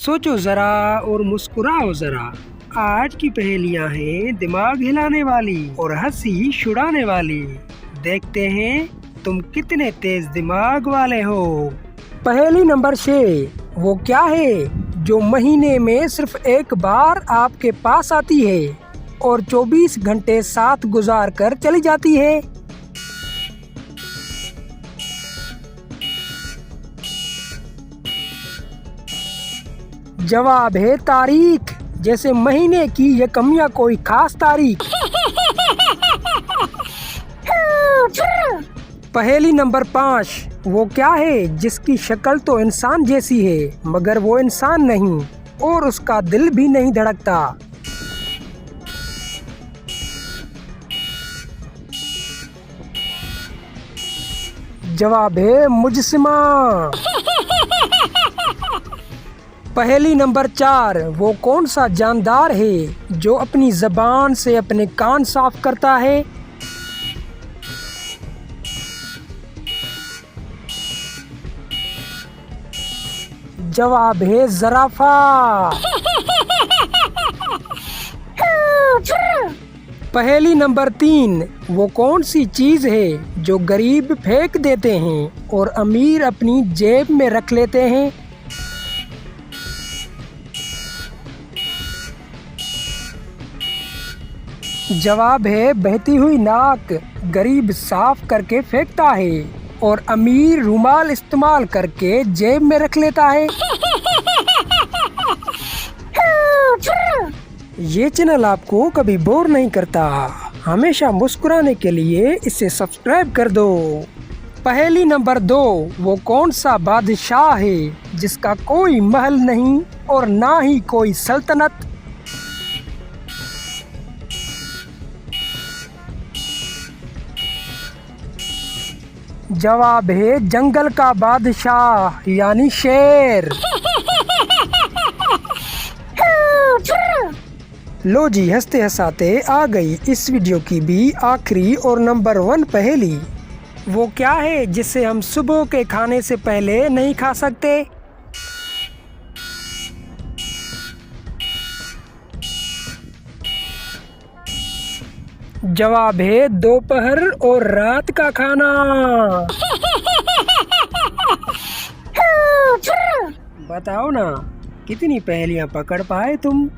सोचो जरा और मुस्कुराओ जरा। आज की पहेलियां हैं दिमाग हिलाने वाली और हंसी छुड़ाने वाली। देखते हैं तुम कितने तेज दिमाग वाले हो। पहेली नंबर 6, वो क्या है जो महीने में सिर्फ एक बार आपके पास आती है और 24 घंटे साथ गुजार कर चली जाती है? जवाब है तारीख। जैसे महीने की यकम या कोई खास तारीख। पहेली नंबर 5, वो क्या है जिसकी शक्ल तो इंसान जैसी है मगर वो इंसान नहीं और उसका दिल भी नहीं धड़कता? जवाब है मुजस्सिमा। पहेली नंबर 4, वो कौन सा जानदार है जो अपनी जबान से अपने कान साफ करता है? जवाब है ज़राफ़ा। पहेली नंबर 3, वो कौन सी चीज़ है जो गरीब फेंक देते हैं और अमीर अपनी जेब में रख लेते हैं? जवाब है बहती हुई नाक। गरीब साफ करके फेंकता है और अमीर रुमाल इस्तेमाल करके जेब में रख लेता है। ये चैनल आपको कभी बोर नहीं करता, हमेशा मुस्कुराने के लिए इसे सब्सक्राइब कर दो। पहेली नंबर 2, वो कौन सा बादशाह है जिसका कोई महल नहीं और ना ही कोई सल्तनत? जवाब है जंगल का बादशाह यानी शेर। लो जी, हंसते हंसाते आ गई इस वीडियो की भी आखिरी और नंबर 1 पहेली। वो क्या है जिसे हम सुबह के खाने से पहले नहीं खा सकते? जवाब है दोपहर और रात का खाना। बताओ ना कितनी पहेलियां पकड़ पाए तुम?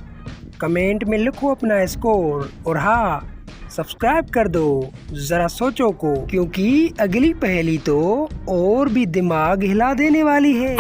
कमेंट में लिखो अपना स्कोर और हाँ, सब्सक्राइब कर दो जरा सोचो को, क्योंकि अगली पहेली तो और भी दिमाग हिला देने वाली है।